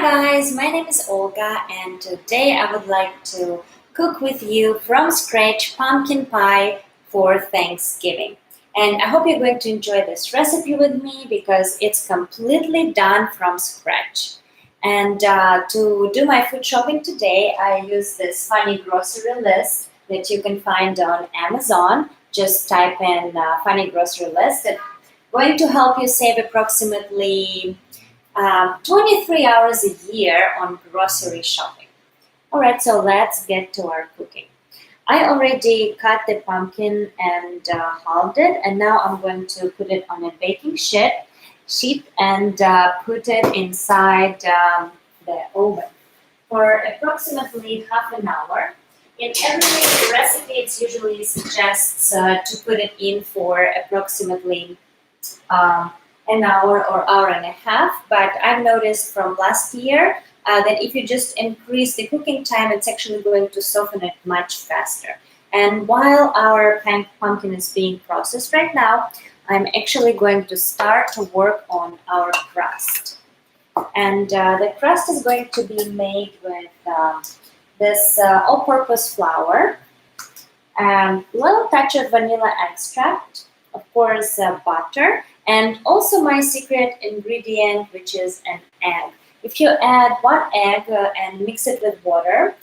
Hi guys, my name is Olga and today I would like to cook with you from scratch pumpkin pie for Thanksgiving. And I hope you're going to enjoy this recipe with me because it's completely done from scratch. And to do my food shopping today, I use this funny grocery list that you can find on Amazon. Just type in funny grocery list. It's going to help you save approximately 23 hours a year on grocery shopping. Alright, so let's get to our cooking. I already cut the pumpkin and halved it, and now I'm going to put it on a baking sheet and put it inside the oven for approximately half an hour. In every recipe, it usually suggests to put it in for approximately an hour or hour and a half, but I've noticed from last year that if you just increase the cooking time, it's actually going to soften it much faster. And while our pumpkin is being processed right now, I'm actually going to start to work on our crust. And the crust is going to be made with this all-purpose flour, a little touch of vanilla extract, of course butter, and also my secret ingredient, which is an egg. If you add one egg and mix it with water,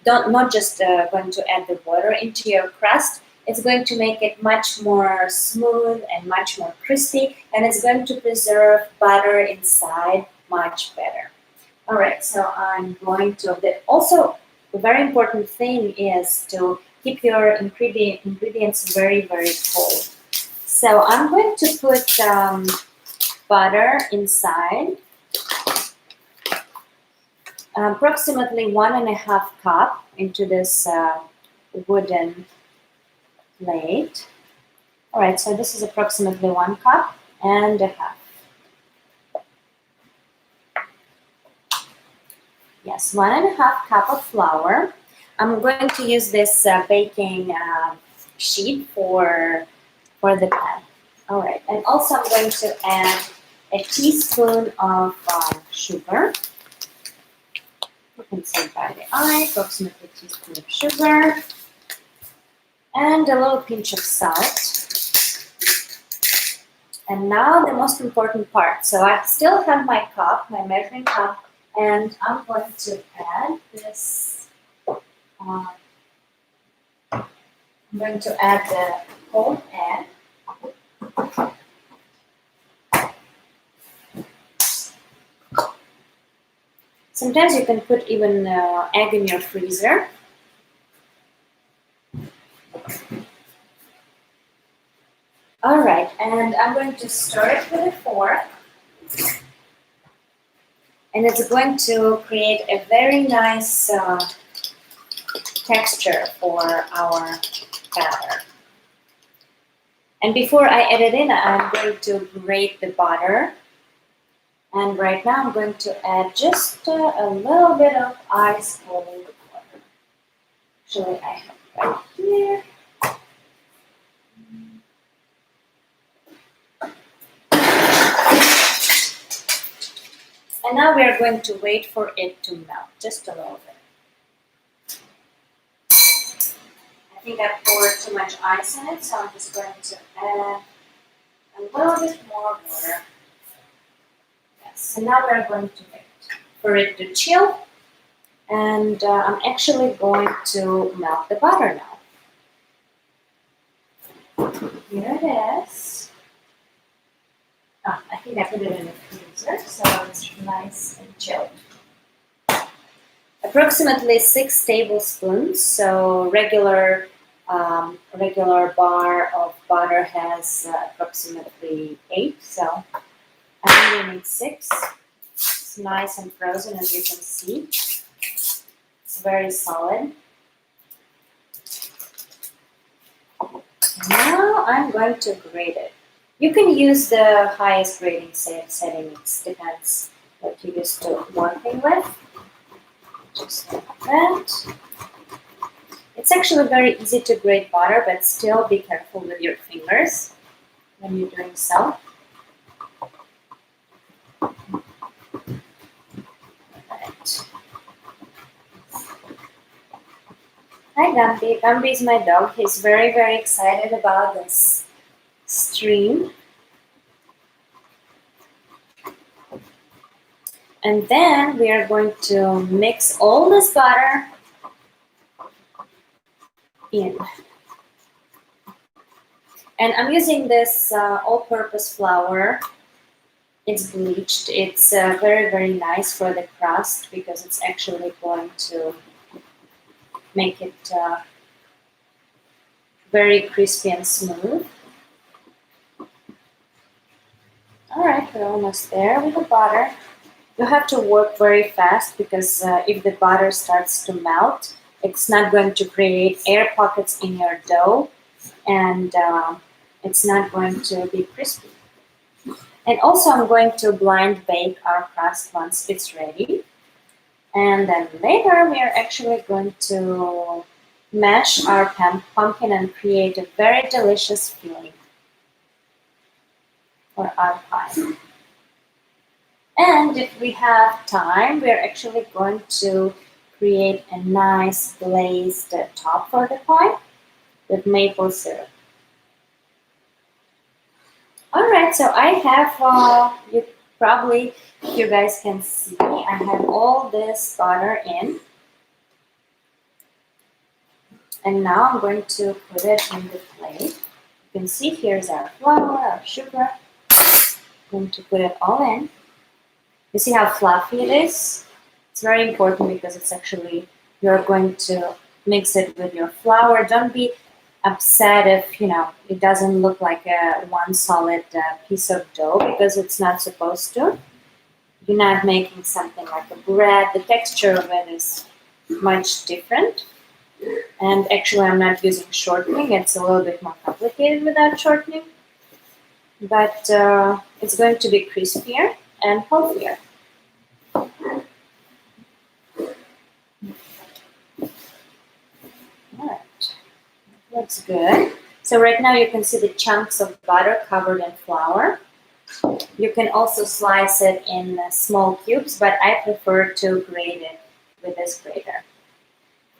not just going to add the water into your crust, it's going to make it much more smooth and much more crispy, and it's going to preserve butter inside much better. All right, so I'm going to, also the very important thing is to keep your ingredients very, very cold. So I'm going to put butter inside, approximately 1.5 cup into this wooden plate. All right, so this is approximately 1 cup and a half. Yes, 1.5 cup of flour. I'm going to use this baking sheet for the pan. All right, and also I'm going to add a teaspoon of sugar. You can see by the eye, approximately a teaspoon of sugar, and a little pinch of salt. And now the most important part. So I still have my cup, my measuring cup, and I'm going to add this. I'm going to add the whole egg. Sometimes you can put even egg in your freezer. All right, and I'm going to stir it with a fork. And it's going to create a very nice texture for our batter. And before I add it in, I'm going to grate the butter. And right now I'm going to add just a little bit of ice cold water. Actually, I have it right here. And now we are going to wait for it to melt, just a little bit. I think I poured too much ice in it, so I'm just going to add a little bit more water. Yes, so now we're going to wait for it to chill. And I'm actually going to melt the butter now. Here it is. Oh, I think I put it in the freezer, so it's nice and chilled. Approximately 6 tablespoons. So regular bar of butter has approximately 8. So I only need 6. It's nice and frozen, as you can see. It's very solid. Now I'm going to grate it. You can use the highest grating setting. It depends what you're used to working with. Just like that. It's actually very easy to grate butter, but still be careful with your fingers when you're doing so. Gambi. Gambi is my dog. He's very, very excited about this stream. And then we are going to mix all this butter in. And I'm using this all-purpose flour. It's bleached. It's very, very nice for the crust because it's actually going to make it very crispy and smooth. All right, we're almost there with the butter. You have to work very fast because if the butter starts to melt, it's not going to create air pockets in your dough, and it's not going to be crispy. And also I'm going to blind bake our crust once it's ready. And then later we are actually going to mash our pumpkin and create a very delicious filling for our pie. And if we have time, we're actually going to create a nice glazed top for the pie with maple syrup. Alright, so I have, you guys can see, I have all this butter in. And now I'm going to put it in the plate. You can see here's our flour, our sugar. I'm going to put it all in. You see how fluffy it is? It's very important because it's actually, you're going to mix it with your flour. Don't be upset if, it doesn't look like a one solid piece of dough because it's not supposed to. You're not making something like a bread. The texture of it is much different. And actually I'm not using shortening. It's a little bit more complicated without shortening. But it's going to be crispier and healthier. Alright, looks good. So right now you can see the chunks of butter covered in flour. You can also slice it in small cubes, but I prefer to grate it with this grater.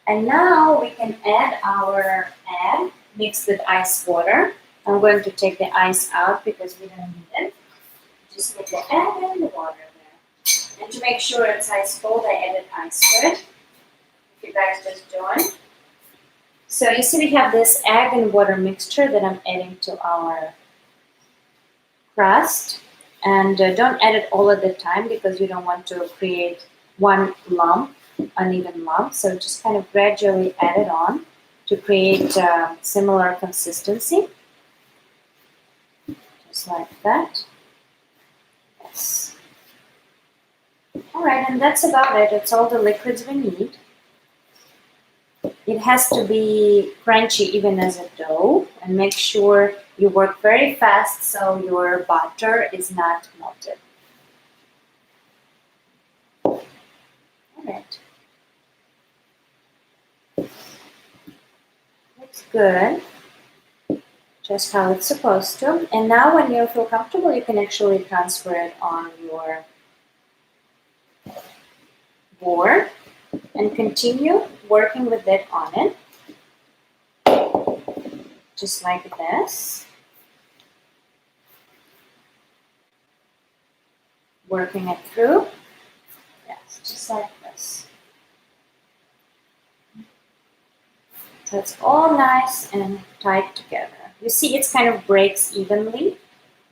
And now we can add our egg mixed with ice water. I'm going to take the ice out because we don't need it. Just put the egg and the water there. And to make sure it's ice cold, I added ice to it. If you guys just joined. So you see we have this egg and water mixture that I'm adding to our crust. And don't add it all at the time because you don't want to create one lump, uneven lump. So just kind of gradually add it on to create similar consistency. Just like that. Yes. Alright, and that's about it. It's all the liquids we need. It has to be crunchy even as a dough, and make sure you work very fast so your butter is not melted. Alright. Looks good. Just how it's supposed to. And now when you feel comfortable, you can actually transfer it on your board and continue working with it on it. Just like this. Working it through. Yes, just like this. So it's all nice and tight together. You see it kind of breaks evenly.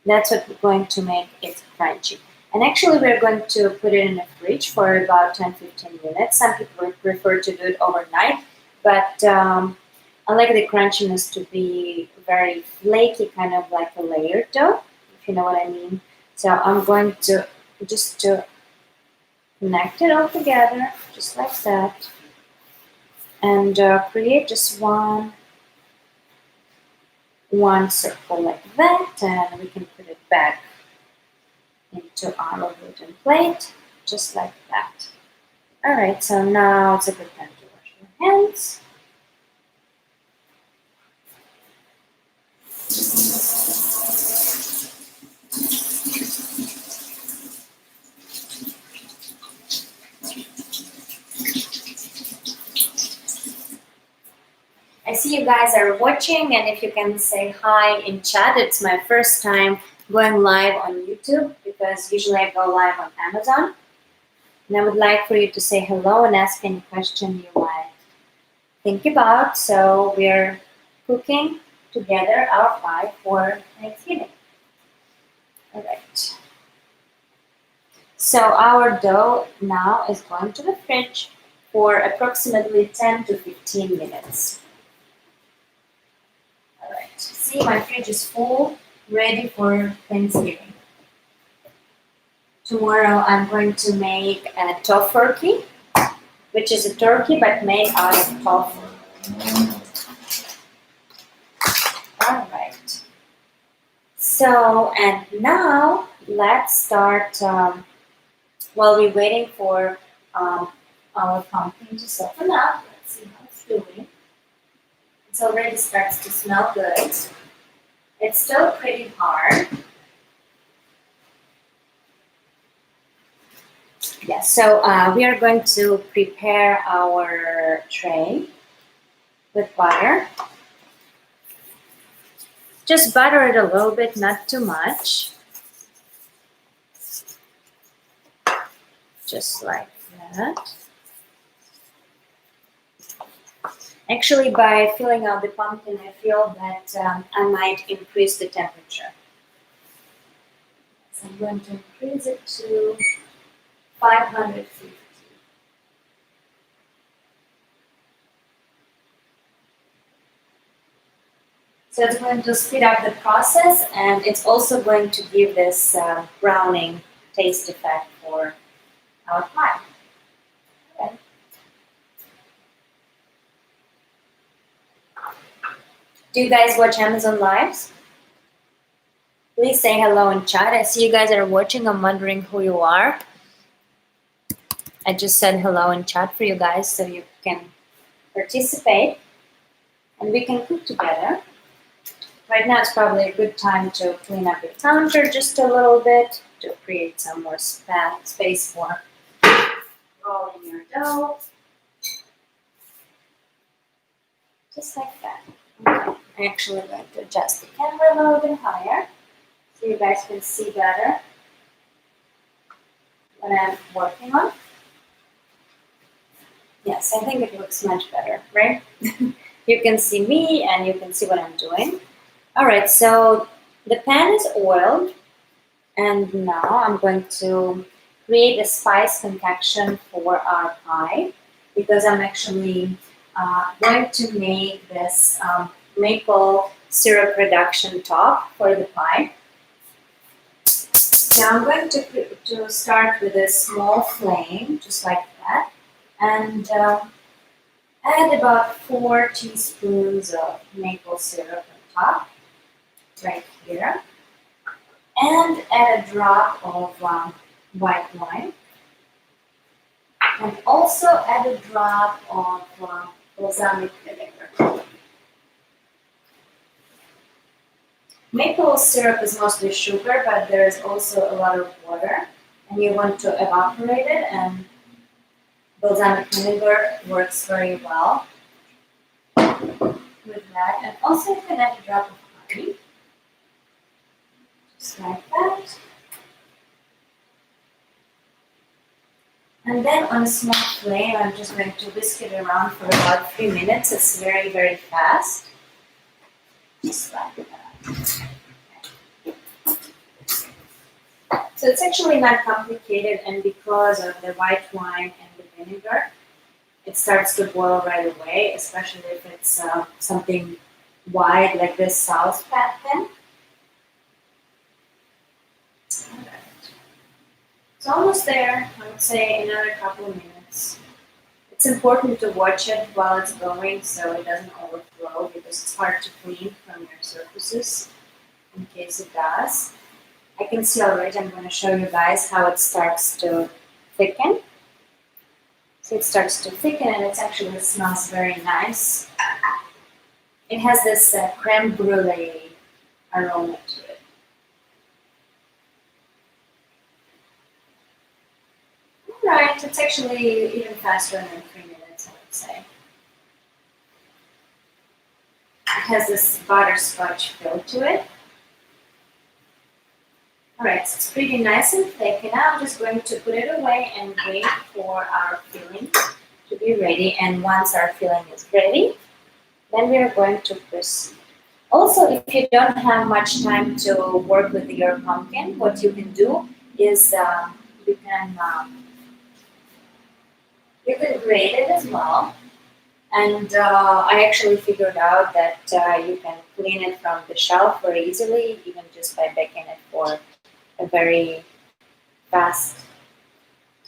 That's what we're going to make it crunchy. And actually we're going to put it in the fridge for about 10-15 minutes. Some people prefer to do it overnight, but I like the crunchiness to be very flaky, kind of like a layered dough, if you know what I mean. So I'm going to just to connect it all together, just like that, and create just one circle like that, and we can put it back into our wooden plate, just like that. Alright, so now it's a good time to wash your hands. I see you guys are watching, and if you can say hi in chat, it's my first time going live on YouTube because usually I go live on Amazon. And I would like for you to say hello and ask any question you might think about. So we're cooking together our pie for Thanksgiving. All right. So our dough now is going to the fridge for approximately 10 to 15 minutes. All right. See, my fridge is full, ready for Thanksgiving. Tomorrow I'm going to make a tofurkey, which is a turkey but made out of tofu. All right. So, and now let's start while we're waiting for our pumpkin to soften up. Let's see how it's doing. It already starts to smell good. It's still pretty hard. Yeah, so we are going to prepare our tray with butter. Just butter it a little bit, not too much. Just like that. Actually, by filling out the pumpkin, I feel that I might increase the temperature. So I'm going to increase it to 550. So it's going to speed up the process, and it's also going to give this browning taste effect for our pie. Okay. Do you guys watch Amazon Lives? Please say hello in chat. I see you guys are watching. I'm wondering who you are. I just said hello in chat for you guys so you can participate and we can cook together. Right now it's probably a good time to clean up your counter just a little bit to create some more space for rolling your dough. Just like that. Okay. I'm actually going to adjust the camera a little bit higher so you guys can see better what I'm working on. Yes, I think it looks much better, right? You can see me and you can see what I'm doing. All right, so the pan is oiled, and now I'm going to create a spice concoction for our pie because I'm actually going to make this maple syrup reduction top for the pie. So I'm going to start with a small flame, just like that, and add about 4 teaspoons of maple syrup on top, right here, and add a drop of white wine, and also add a drop of balsamic vinegar. Maple syrup is mostly sugar, but there is also a lot of water, and you want to evaporate it, and balsamic vinegar works very well with that. And also you can add a drop of honey, just like that. And then on a small flame, I'm just going to whisk it around for about 3 minutes. It's very, very fast. Just like that. So it's actually not complicated, and because of the white wine and the vinegar, it starts to boil right away, especially if it's something wide like this sauce pan. Alright. It's almost there. I would say another couple of minutes. It's important to watch it while it's going so it doesn't overflow because it's hard to clean from your surfaces in case it does. I can see already, I'm going to show you guys how it starts to thicken. So it starts to thicken and it actually smells very nice. It has this creme brulee aroma to it. Alright, it's actually even faster than 3 minutes, I would say. has this butterscotch feel to it. Alright, so it's pretty nice and thick, and now I'm just going to put it away and wait for our filling to be ready. And once our filling is ready, then we are going to proceed. Also, if you don't have much time to work with your pumpkin, what you can do is you can grate it as well. And I actually figured out that you can clean it from the shelf very easily, even just by baking it for a very fast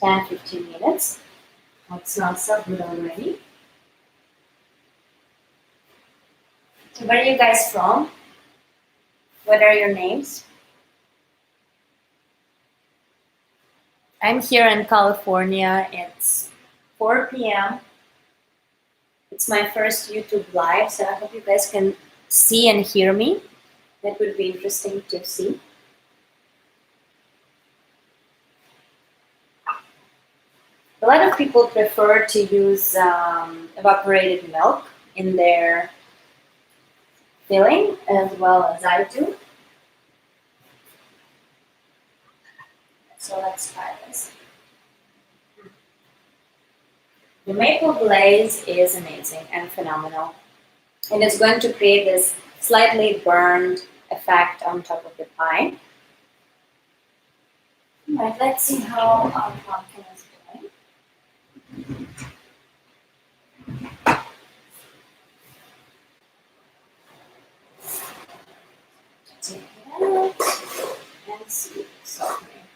10-15 minutes. It smells so good already. So where are you guys from? What are your names? I'm here in California. It's 4 p.m. It's my first YouTube live, so I hope you guys can see and hear me. That would be interesting to see. A lot of people prefer to use evaporated milk in their filling, as well as I do. So let's try this. The maple glaze is amazing and phenomenal. And it's going to create this slightly burned effect on top of the pie. All right, let's see how our pumpkin is doing. Take it out and see it's softening.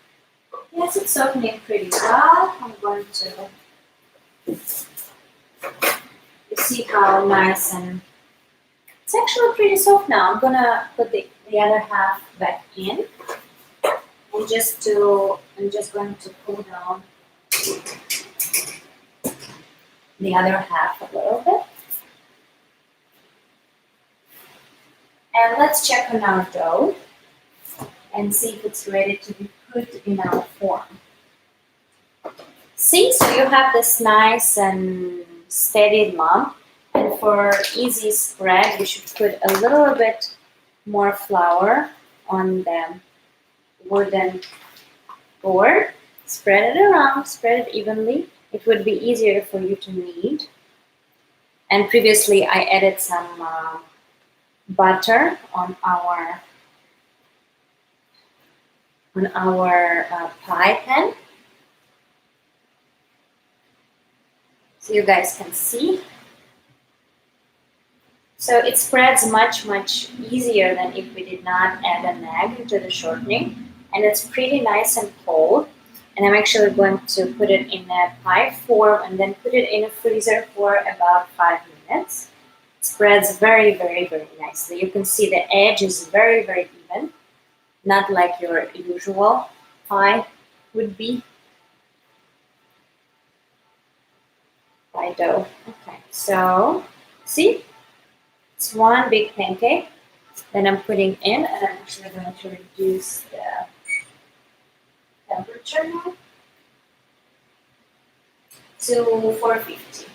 Yes, it's softening pretty well. I'm going to see how nice, and it's actually pretty soft now. I'm gonna put the other half back in. I'm just going to cool down the other half a little bit. And let's check on our dough and see if it's ready to be put in our form. See, so you have this nice and steady lump, and for easy spread, you should put a little bit more flour on the wooden board. Spread it around, spread it evenly. It would be easier for you to knead. And previously, I added some butter on our pie pan, so you guys can see. So it spreads much easier than if we did not add an egg into the shortening, and it's pretty nice and cold. And I'm actually going to put it in a pie form and then put it in a freezer for about 5 minutes. It spreads very nicely. You can see the edge is very even, not like your usual pie would be. Pie dough. Okay, so see, it's one big pancake that I'm putting in, and I'm actually going to reduce the temperature now to 450.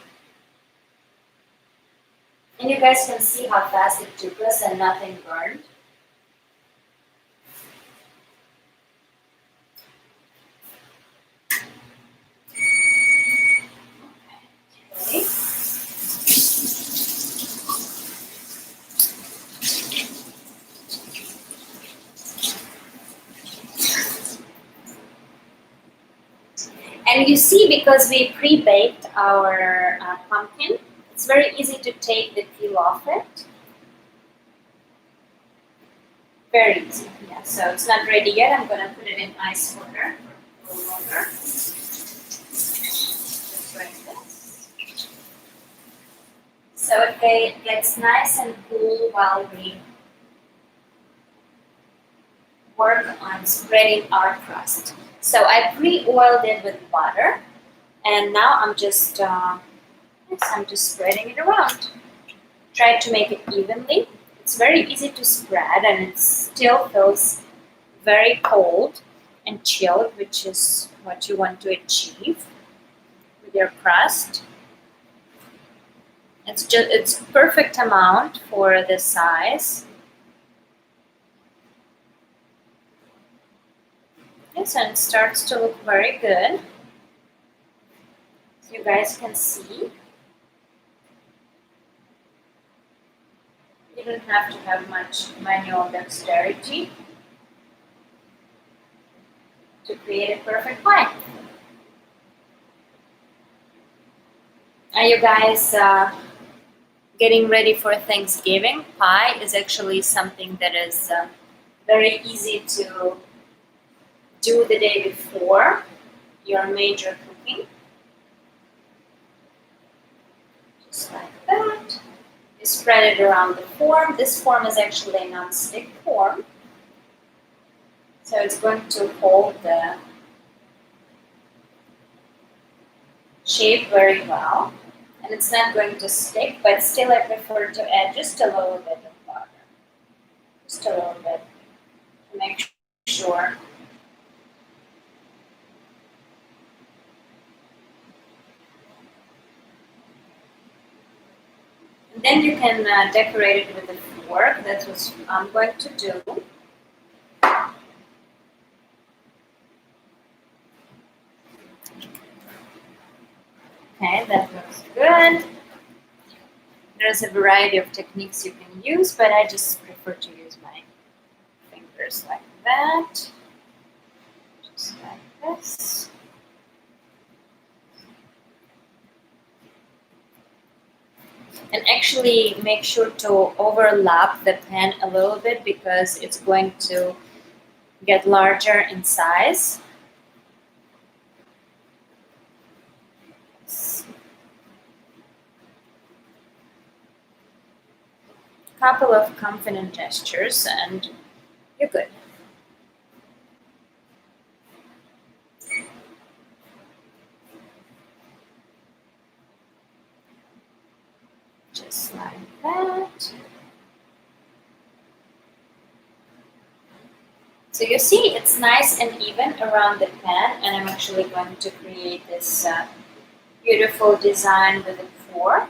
And you guys can see how fast it took us and nothing burned. Okay. And you see, because we pre-baked our pumpkin, it's very easy to take the peel off it. Very easy. Yeah, so it's not ready yet. I'm going to put it in ice water for a little longer. Just like this. So it gets nice and cool while we work on spreading our crust. So I pre-oiled it with butter, and now I'm just spreading it around. Try to make it evenly. It's very easy to spread, and it still feels very cold and chilled, which is what you want to achieve with your crust. It's perfect amount for this size. Yes, and it starts to look very good. So you guys can see. You don't have to have much manual dexterity to create a perfect pie. Are you guys getting ready for Thanksgiving? Pie is actually something that is very easy to do the day before your major cooking. Just like that. You spread it around the form. This form is actually a non-stick form. So it's going to hold the shape very well. And it's not going to stick, but still I prefer to add just a little bit of butter. Just a little bit to make sure. And then you can decorate it with a fork. That's what I'm going to do. Okay, that looks good. There's a variety of techniques you can use, but I just prefer to use my fingers like that. Just like this. And actually make sure to overlap the pan a little bit because it's going to get larger in size. Couple of confident gestures and you're good. Just like that. So you see it's nice and even around the pan, and I'm actually going to create this beautiful design with a fork,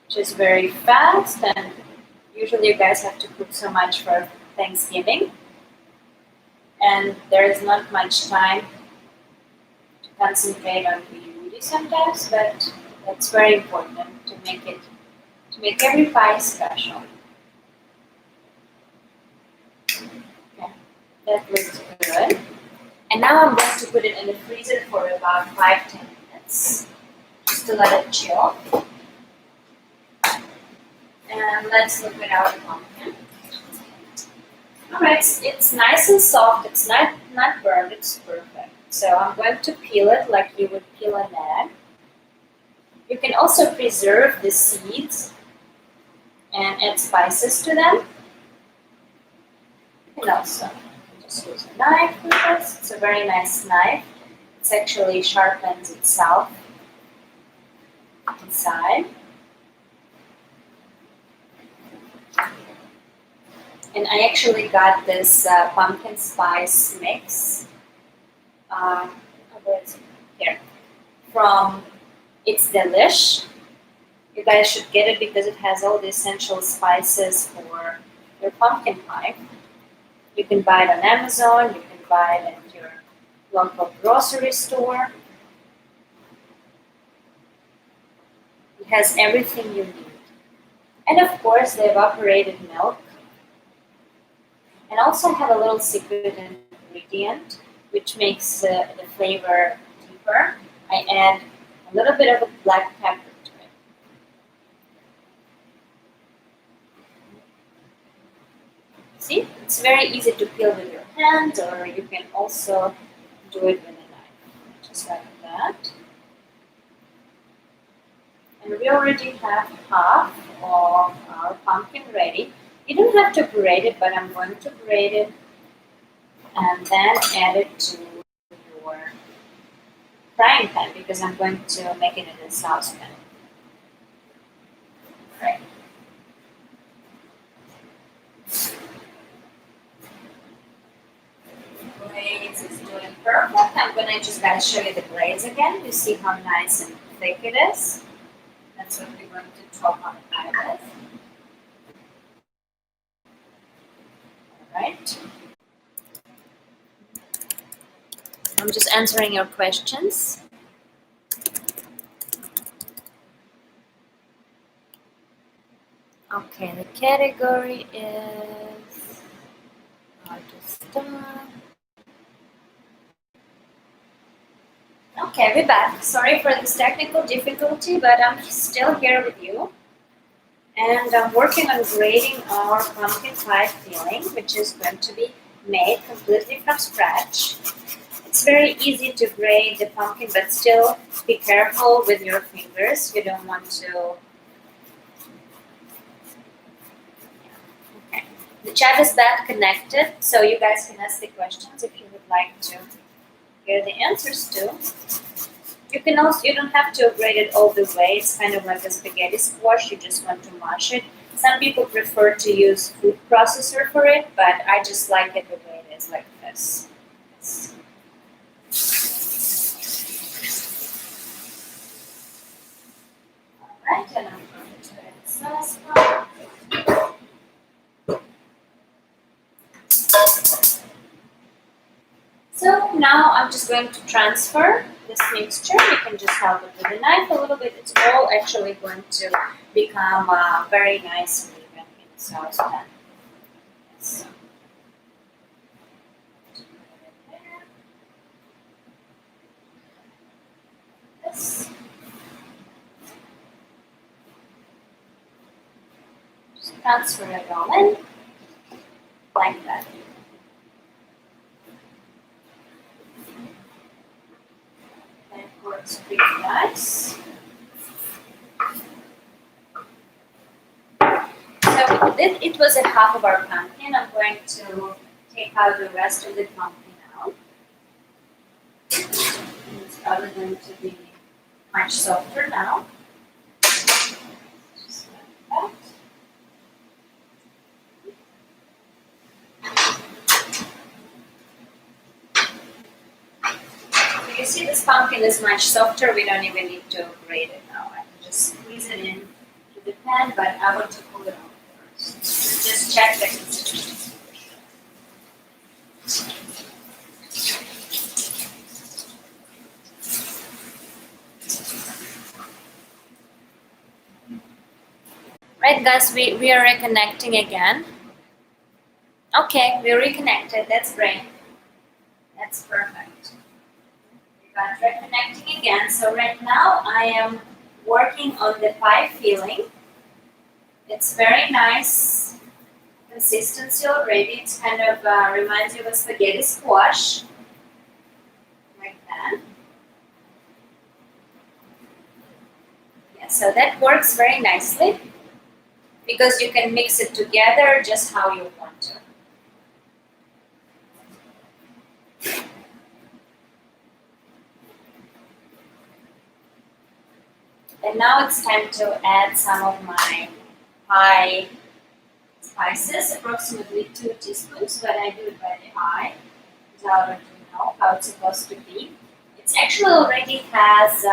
which is very fast, and usually you guys have to cook so much for Thanksgiving, and there is not much time to concentrate on beauty sometimes, but that's very important to make every pie special. Okay, that looks good. And now I'm going to put it in the freezer for about 5-10 minutes, just to let it chill. And let's look at our pumpkin. Alright, it's nice and soft, it's not burned, it's perfect. So I'm going to peel it like you would peel an egg. You can also preserve the seeds and add spices to them. You can also just use a knife with this. It's a very nice knife. It actually sharpens itself inside. And I actually got this pumpkin spice mix. Where is it? Here. From It's Delish. You guys should get it because it has all the essential spices for your pumpkin pie. You can buy it on Amazon, you can buy it at your local grocery store. It has everything you need. And of course, the evaporated milk. And also have a little secret ingredient which makes the flavor deeper. I add a little bit of a black pepper to it. See, it's very easy to peel with your hands, or you can also do it with a knife, just like that. And we already have half of our pumpkin ready. You don't have to grate it, but I'm going to grate it and then add it to your frying pan because I'm going to make it in a saucepan. Right. Glaze is doing perfect. I'm gonna just gotta show you the glaze again. You see how nice and thick it is. The That's what we're going to talk on pie with. Alright. I'm just answering your questions. Okay, the category is how to start. Okay, we're back. Sorry for this technical difficulty, but I'm still here with you. And I'm working on grading our pumpkin pie filling, which is going to be made completely from scratch. It's very easy to grade the pumpkin, but still be careful with your fingers. You don't want to. Okay. The chat is back connected, so you guys can ask the questions if you would like to hear the answers to. You can also, you don't have to grate it all the way. It's kind of like a spaghetti squash. You just want to mash it. Some people prefer to use food processor for it, but I just like it the way it is, like this. Alright, and I'm going to add the sauce part. So now I'm just going to transfer this mixture. You can just help it with a knife a little bit. It's all actually going to become very nice even in the saucepan. So, this. Just transfer it all in like that. That works pretty nice. So it was a half of our pumpkin. I'm going to take out the rest of the pumpkin out. It's probably going to be much softer now. Just like that. So you see this pumpkin is much softer. We don't even need to grate it now. I can just squeeze it in to the pan, but I want to pull it off first. Just check the consistency for sure. Right, guys, we are reconnecting again. Okay, we're reconnected. That's great. That's perfect. We got reconnecting again. So right now I am working on the pie filling. It's very nice consistency already. It's kind of reminds you of a spaghetti squash. Like that. Yeah, so that works very nicely because you can mix it together just how you want to. And now it's time to add some of my pie spices, approximately 2 teaspoons, but I do it by the eye, without letting you know how it's supposed to be. It actually already has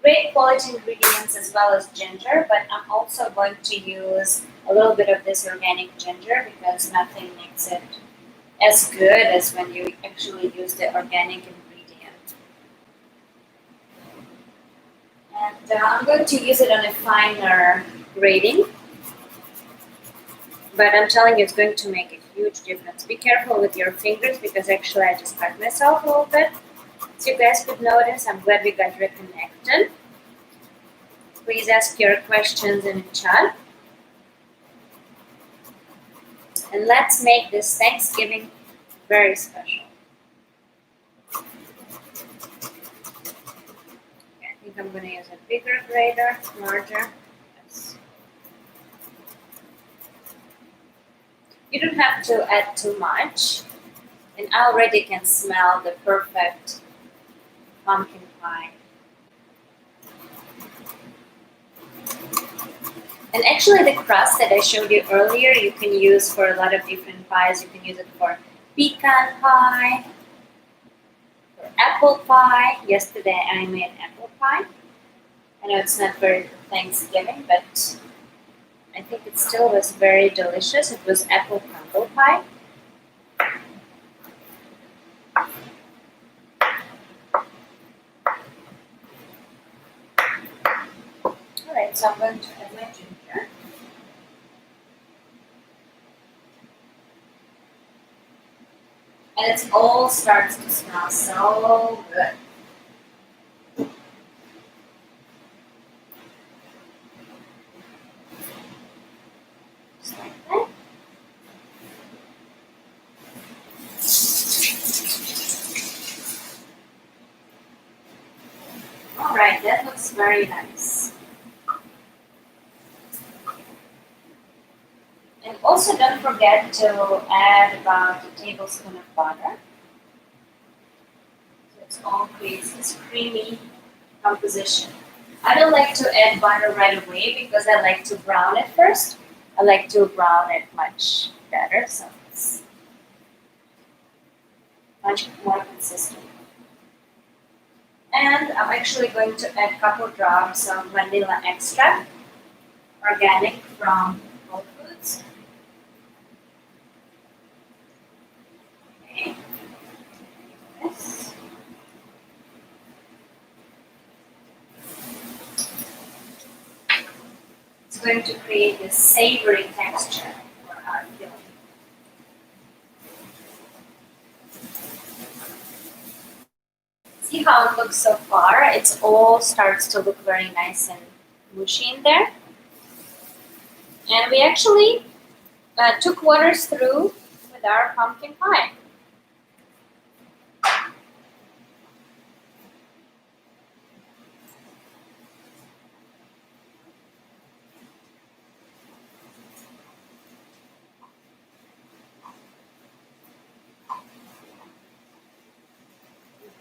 great quality ingredients as well as ginger, but I'm also going to use a little bit of this organic ginger because nothing makes it as good as when you actually use the organic ingredient. And I'm going to use it on a finer grating, but I'm telling you it's going to make a huge difference. Be careful with your fingers because actually I just cut myself a little bit. So you guys could notice, I'm glad we got reconnected. Please ask your questions in the chat. And let's make this Thanksgiving very special. Okay, I think I'm going to use a bigger grater, larger. Yes. You don't have to add too much. And I already can smell the perfect pumpkin pie. And actually the crust that I showed you earlier, you can use for a lot of different pies. You can use it for pecan pie, for apple pie. Yesterday I made apple pie. I know it's not very for Thanksgiving, but I think it still was very delicious. It was apple crumble pie. Alright, so I'm going to add my ginger. And it all starts to smell so good. Just like that. Alright, that looks very nice. And also don't forget to add about a tablespoon of butter. So it's all creates this creamy composition. I don't like to add butter right away because I like to brown it first. I like to brown it much better, so it's much more consistent. And I'm actually going to add a couple drops of vanilla extract, organic from Whole Foods. Okay. Yes. It's going to create this savory texture for our filling. See how it looks so far? It all starts to look very nice and mushy in there. And we actually took waters through with our pumpkin pie.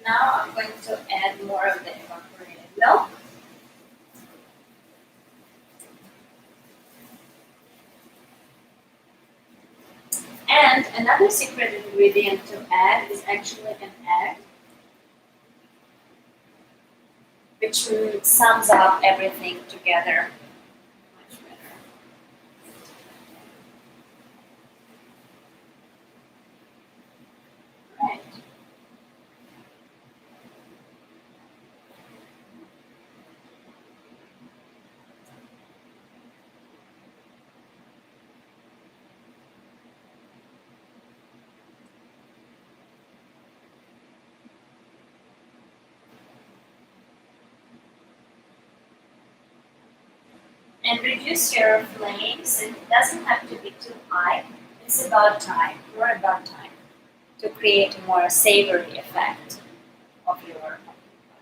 Now I'm going to add more of the evaporated milk. And another secret ingredient to add is actually an egg, which sums up everything together much better. Right. And reduce your flames. It doesn't have to be too high. It's about time, more about time, to create a more savory effect of your pumpkin pie.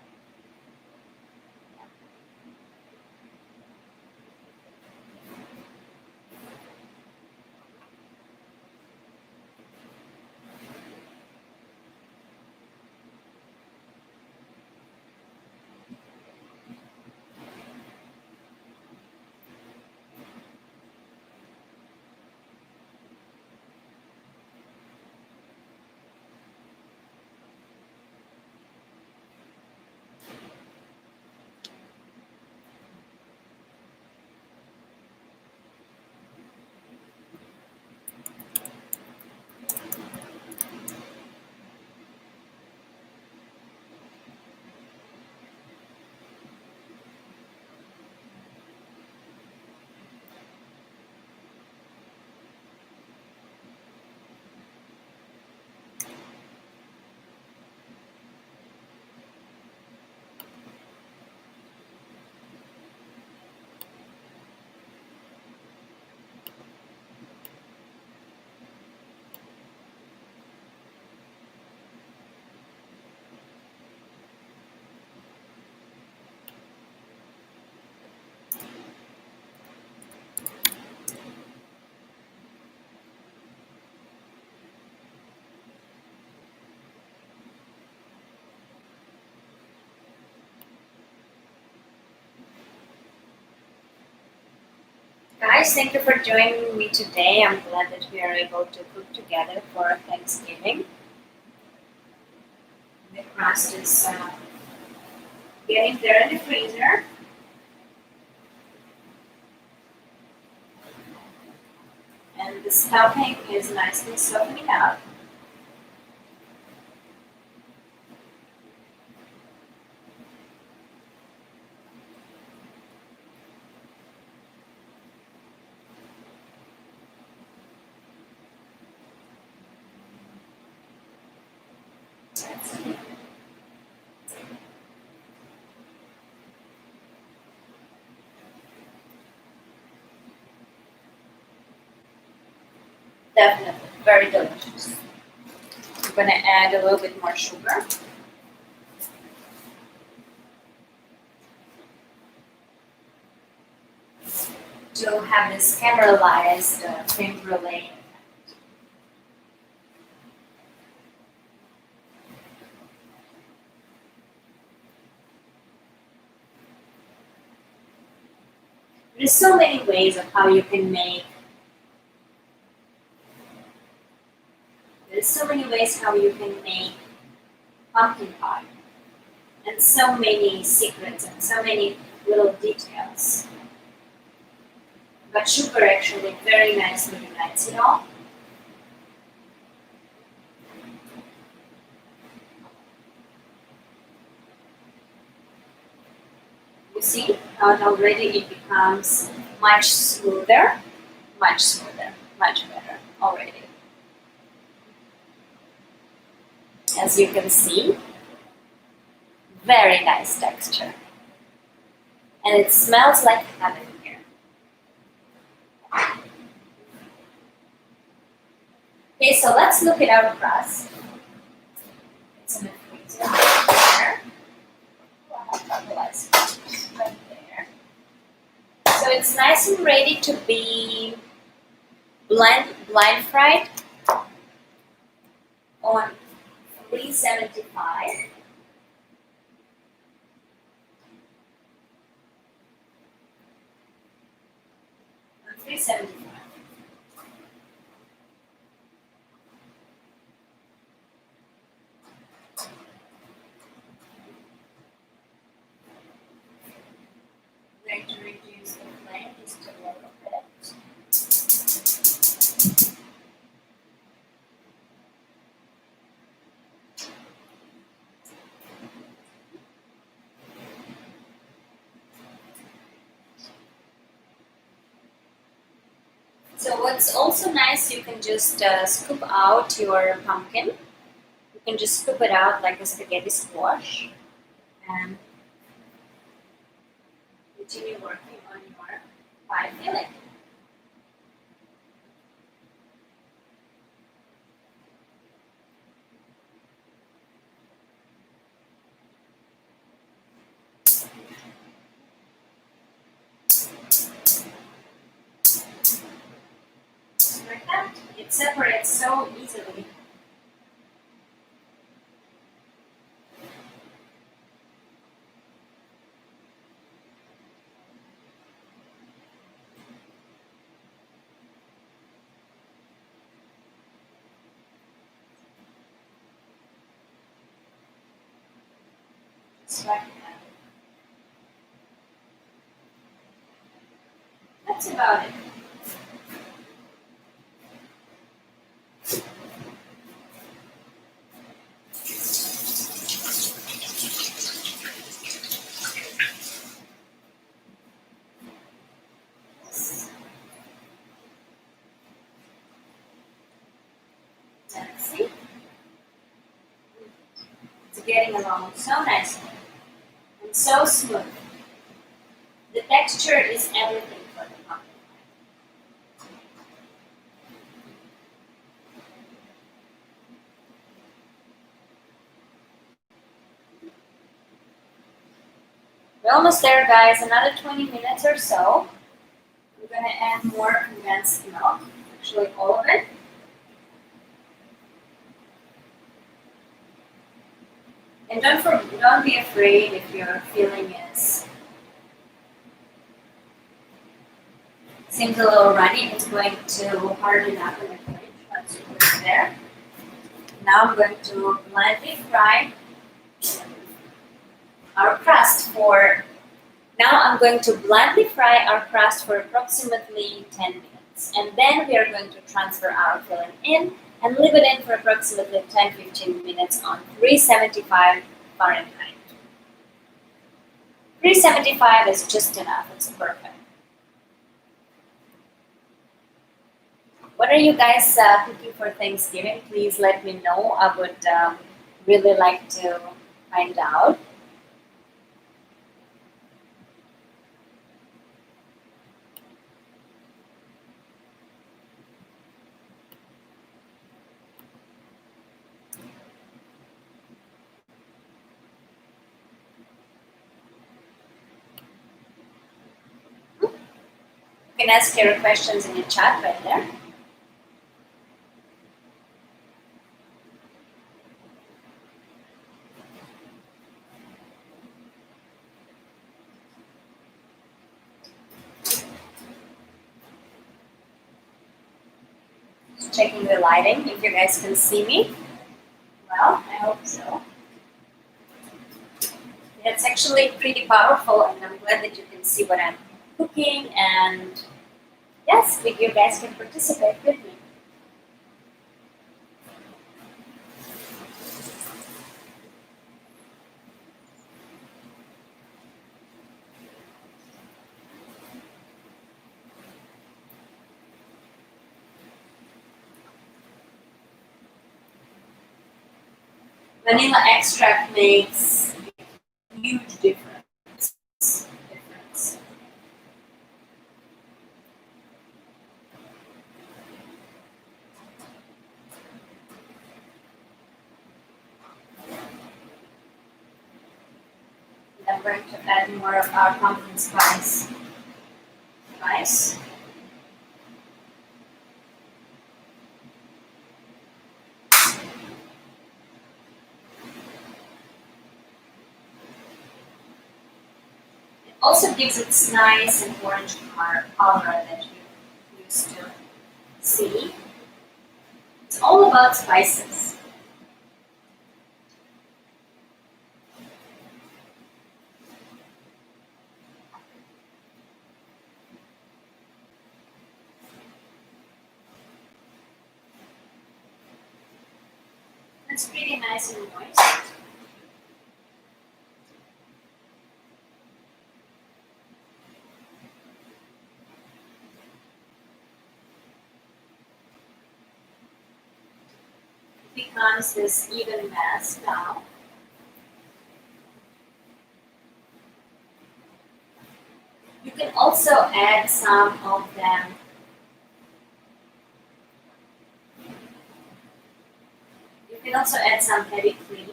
Guys, thank you for joining me today. I'm glad that we are able to cook together for Thanksgiving. The crust is getting there in the freezer. The stuffing is nicely softening up. Definitely, very delicious. I'm gonna add a little bit more sugar. To have this caramelized creme brulee. There's so many ways of how you can make. There's so many ways how you can make pumpkin pie, and so many secrets and so many little details. But sugar actually very nicely unites it all. You see how already it becomes much smoother, much better already. As you can see, very nice texture. And it smells like heaven here. Okay, so let's look at our crust. It's in the freezer right there. So it's nice and ready to be blind fried on 375. On 375. I'm going to reduce the flame just a little bit. So what's also nice, you can just scoop out your pumpkin. You can just scoop it out like a spaghetti squash and continue working on your pie filling. Like that, it separates so easily. Just like that. That's about it. See? It's getting along so nicely and so smooth. The texture is everything for the pumpkin. We're almost there, guys. Another 20 minutes or so. We're going to add more condensed milk, actually all of it. And don't be afraid if your filling seems a little runny. It's going to harden up in the fridge once you put it there. Now I'm going to lightly fry our crust for. Now I'm going to bluntly fry our crust for approximately 10 minutes. minutes. And then we are going to transfer our filling in and leave it in for approximately 10-15 minutes on 375 Fahrenheit. 375 is just enough, it's perfect. What are you guys cooking for Thanksgiving? Please let me know. I would really like to find out. You can ask your questions in the chat right there. Just checking the lighting, if you guys can see me. Well, I hope so. It's actually pretty powerful, and I'm glad that you can see what I'm cooking, and yes, you guys can participate with me. Vanilla extract makes a huge difference. And I'm going to add more of our pumpkin spice. Nice. Also gives it nice and orange color that you used to see. It's all about spices. It's pretty nice and moist. Becomes this even mass now. You can also add some of them. You can also add some heavy cream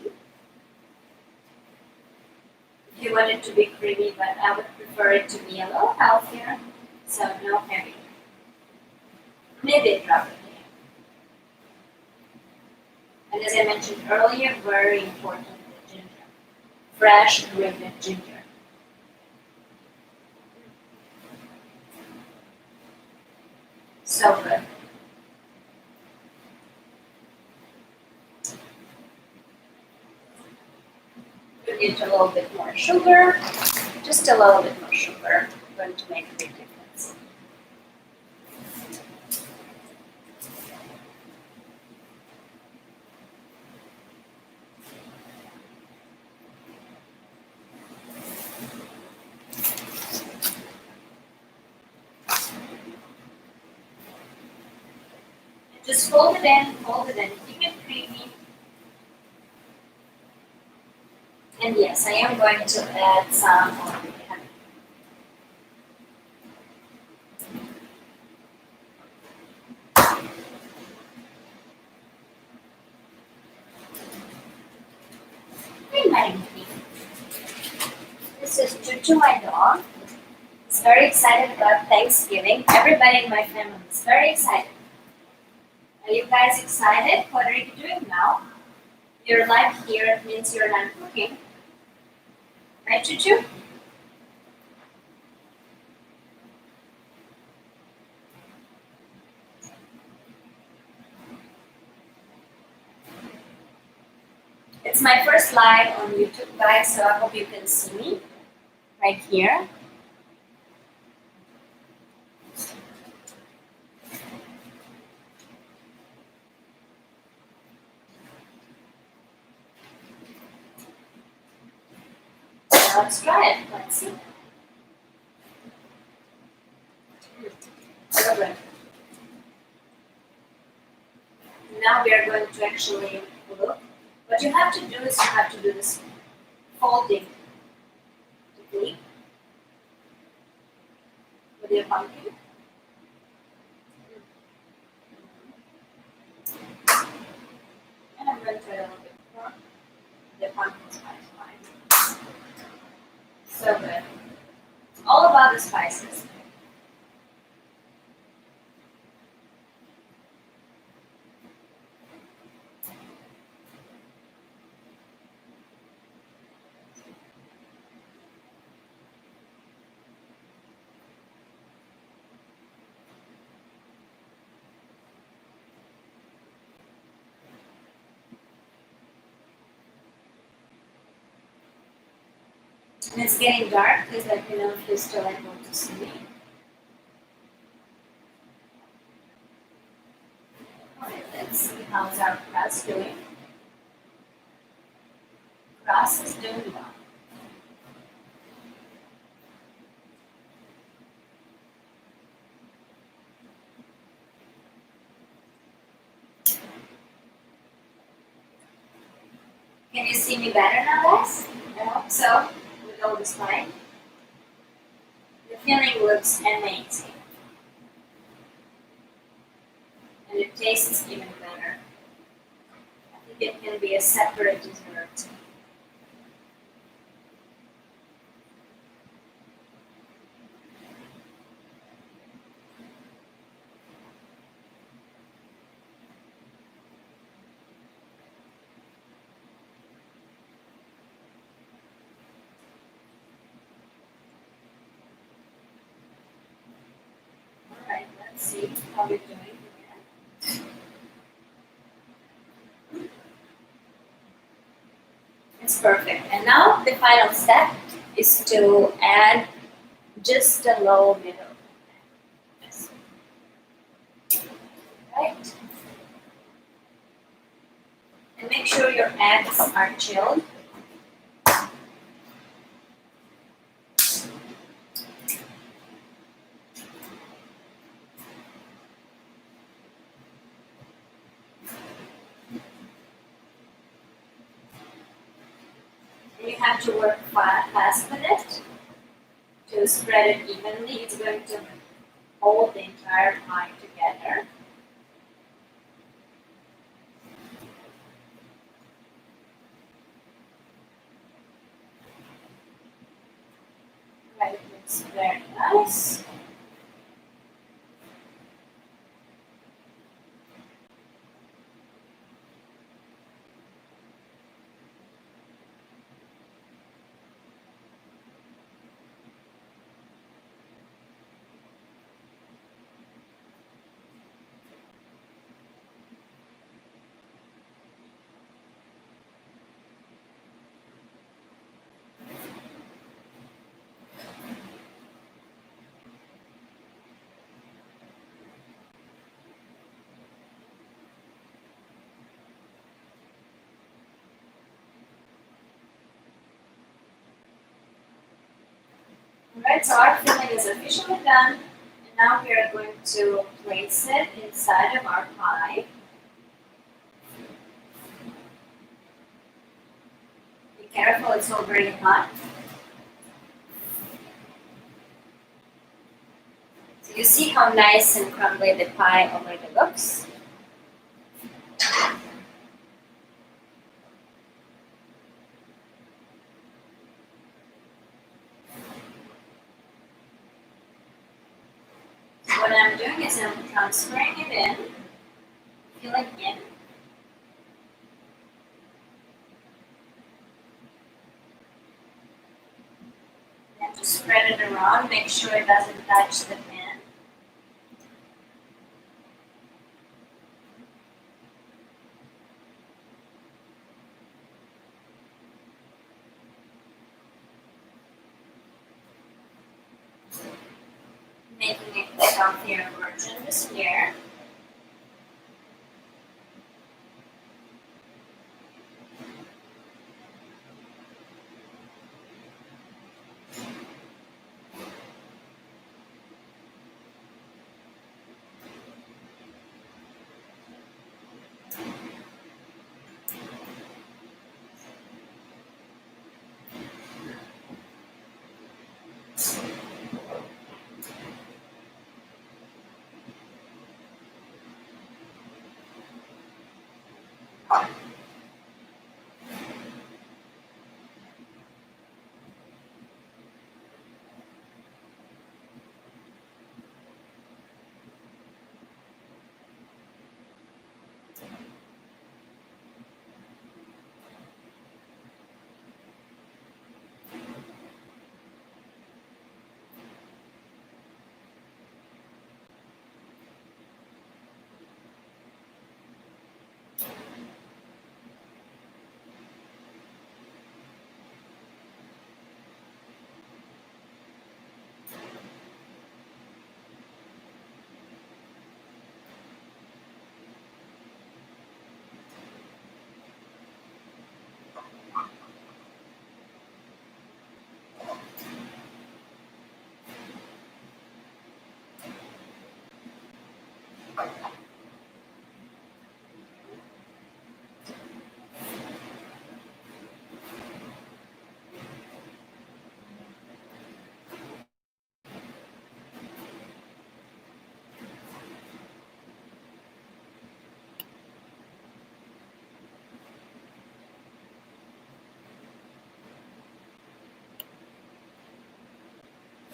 if you want it to be creamy, but I would prefer it to be a little healthier, so no heavy. Maybe a drop of it. And as I mentioned earlier, very important, the ginger. Fresh grated ginger. So good. We need a little bit more sugar. Just a little bit more sugar. Going to make a big difference. Just fold it in, keep it creamy. And yes, I am going to add some of the honey. This is Chuchu, my dog. He's very excited about Thanksgiving. Everybody in my family is very excited. Are you guys excited? What are you doing now? You're live here, it means you're not cooking. Right, Chuchu? It's my first live on YouTube, guys, so I hope you can see me right here. let's try it. Let's see. So good. Now we are going to actually look. What you have to do is you have to do this folding technique with your pumpkin. And I'm going to try a little bit more. The pumpkin spice line. So good. It's all about the spices. And it's getting dark. Please let me know if you're still able to see me. Alright, let's see how's our crust doing. Crust is doing well. Can you see me better now, guys? I hope so. With all this light. The feeling looks amazing. And it tastes even better. I think it can be a separate dessert. Alright, let's see how we're doing here. It's perfect. And now the final step is to add just a little bit of this. Right? And make sure your eggs are chilled. And you have to work fast with it to spread it evenly. It's going to hold the entire pie together. Right, it looks very nice. Alright, so our filling is officially done. And now we are going to place it inside of our pie. Be careful, it's all very hot. So you see how nice and crumbly the pie already looks. So what I'm doing is I'm transferring it in, filling in. And to spread it around, make sure it doesn't touch the pan. Making it the healthier version this year.